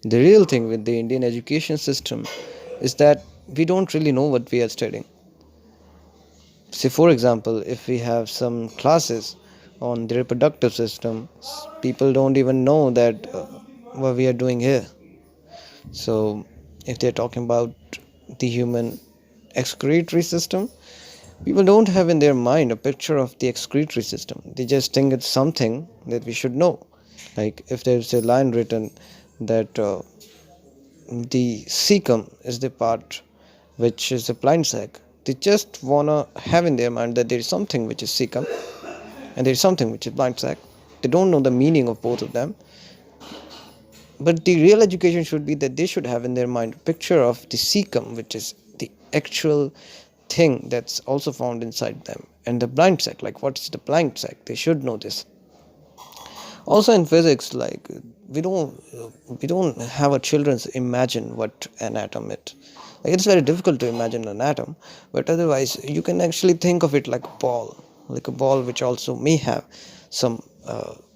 The real thing with the Indian education system is that we don't really know what we are studying. Say, for example, if we have some classes on the reproductive system, people don't even know that what we are doing here. So, if they're talking about the human excretory system, people don't have in their mind a picture of the excretory system. They just think it's something that we should know. Like if there's a line written that the cecum is the part which is the blind sac, they just wanna have in their mind that there is something which is cecum and there is something which is blind sac. They don't know the meaning of both of them. But the real education should be that they should have in their mind a picture of the cecum, which is the actual thing that's also found inside them, and the blind sac, like what's the blind sac, they should know this. Also in physics, like we don't have our children imagine what an atom is. Like it's very difficult to imagine an atom, but otherwise you can actually think of it like a ball which also may have some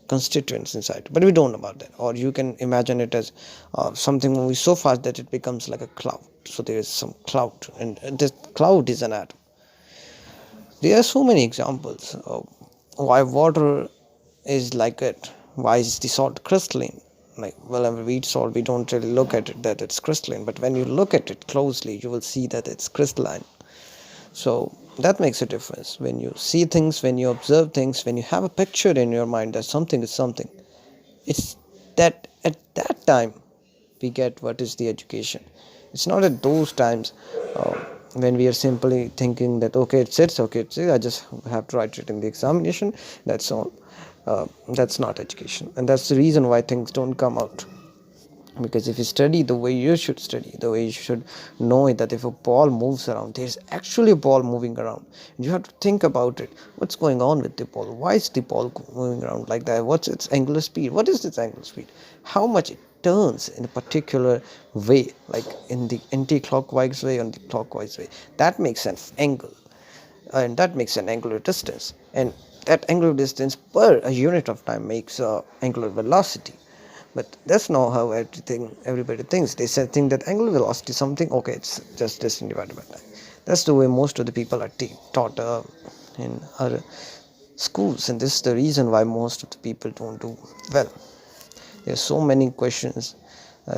constituents inside, but we don't know about that. Or you can imagine it as something moving so fast that it becomes like a cloud. So there is some cloud, and this cloud is an atom. There are so many examples of why water is like it. Why is the salt crystalline? Like, well, when we eat salt, we don't really look at it that it's crystalline, but when you look at it closely, you will see that it's crystalline. So that makes a difference. When you see things, when you observe things, when you have a picture in your mind that something is something, it's that at that time we get what is the education. It's not at those times when we are simply thinking that okay, I just have to write it in the examination, that's all. That's not education, and that's the reason why things don't come out. Because if you study the way you should study, the way you should know it, that if a ball moves around, there's actually a ball moving around, and you have to think about it. What's going on with the ball? Why is the ball moving around like that? What's its angular speed? What is its angular speed? How much it turns in a particular way, like in the anti-clockwise way or the clockwise way? That makes an angle, and that makes an angular distance, and that angular distance per a unit of time makes angular velocity. But that's not how everybody thinks. They say think that angular velocity is something, okay, it's just distance divided by time. That's the way most of the people are taught in our schools, and this is the reason why most of the people don't do well. There are so many questions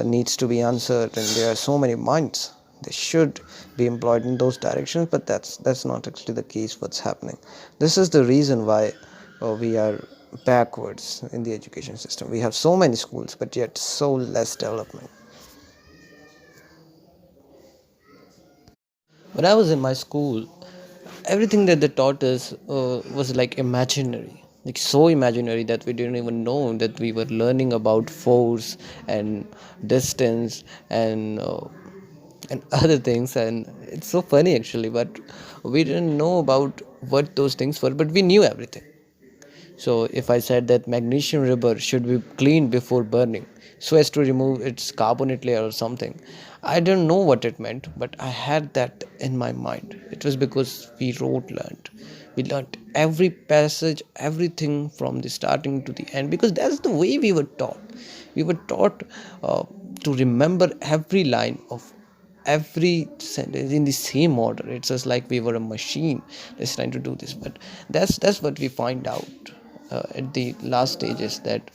needs to be answered, and there are so many minds. They should be employed in those directions, but that's not actually the case. What's happening? This is the reason why we are backwards in the education system. We have so many schools, but yet so less development. When I was in my school, everything that they taught us was like imaginary, like so imaginary that we didn't even know that we were learning about force and distance and other things. And it's so funny actually, but we didn't know about what those things were, but we knew everything. So if I said that magnesium rubber should be cleaned before burning so as to remove its carbonate layer or something, I didn't know what it meant, but I had that in my mind. It was because we learned every passage, everything from the starting to the end, because that's the way we were taught. We were taught to remember every line of every sentence in the same order. It's just like we were a machine that's trying to do this. But that's what we find out at the last stages, that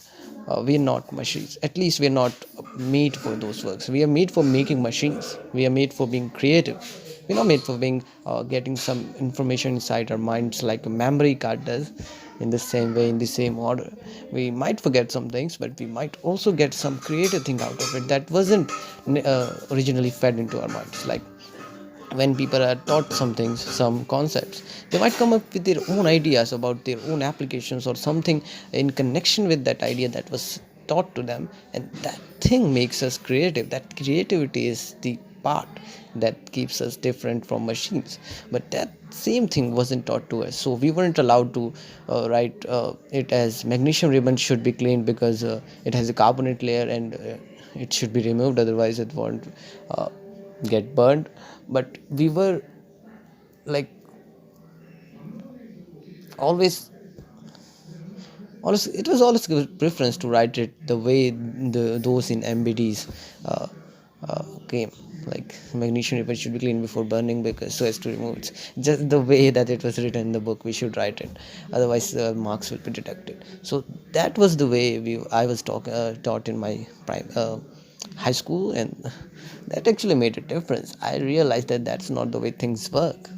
we are not machines. At least we are not made for those works. We are made for making machines. We are made for being creative. We're not made for being getting some information inside our minds like a memory card does, in the same way, in the same order. We might forget some things, but we might also get some creative thing out of it that wasn't originally fed into our minds. Like when people are taught some things, some concepts, they might come up with their own ideas about their own applications or something in connection with that idea that was taught to them, and that thing makes us creative. That creativity is the part that keeps us different from machines. But that same thing wasn't taught to us, so we weren't allowed to write it as magnesium ribbon should be cleaned because it has a carbonate layer, and it should be removed, otherwise it won't uh, get burned. But we were like always Also, it was always a preference to write it the way those in MBDs uh, came. Like magnesium vapor should be cleaned before burning because so as to remove it. Just the way that it was written in the book, we should write it. Otherwise, marks will be deducted. So that was the way I was taught in my high school, and that actually made a difference. I realized that that's not the way things work.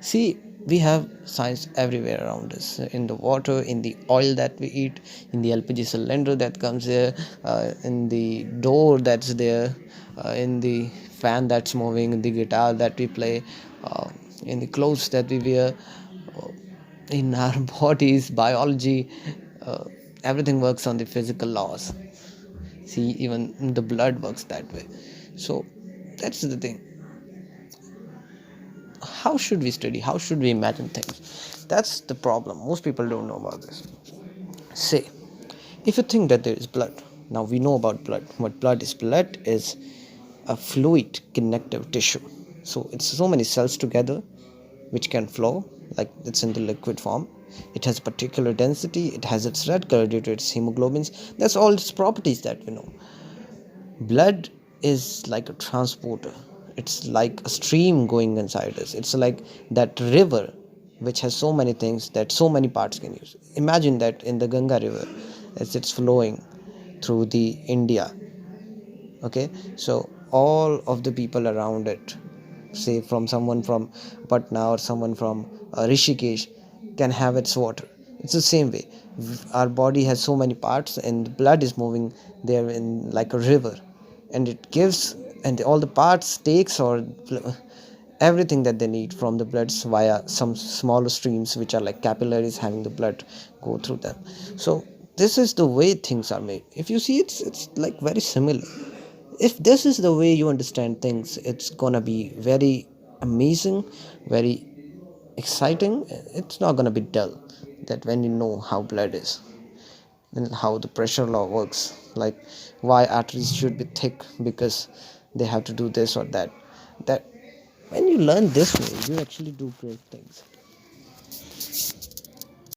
See, we have science everywhere around us, in the water, in the oil that we eat, in the LPG cylinder that comes there, in the door that's there, in the fan that's moving, in the guitar that we play, in the clothes that we wear, uh, in our bodies, biology. Uh, Everything works on the physical laws. See, even the blood works that way. So that's the thing. How should we study? How should we imagine things? That's the problem. Most people don't know about this. Say, if you think that there is blood, now we know about blood. What blood is? Blood is a fluid connective tissue. So it's so many cells together which can flow, like it's in the liquid form. It has particular density, it has its red color due to its hemoglobins. That's all its properties that we know. Blood is like a transporter, it's like a stream going inside us, it's like that river which has so many things that so many parts can use. Imagine that in the Ganga river as it's flowing through the India. Okay, so all of the people around it, say from someone from Patna or someone from Rishikesh, can have its water. It's the same way. Our body has so many parts and the blood is moving there in like a river, and it gives, and all the parts takes or everything that they need from the bloods via some smaller streams which are like capillaries having the blood go through them. So this is the way things are made. If you see, it's like very similar. If this is the way you understand things, it's gonna be very amazing, very exciting. It's not gonna be dull. That when you know how blood is and how the pressure law works, like why arteries should be thick because they have to do this or that, that when you learn this way, you actually do great things.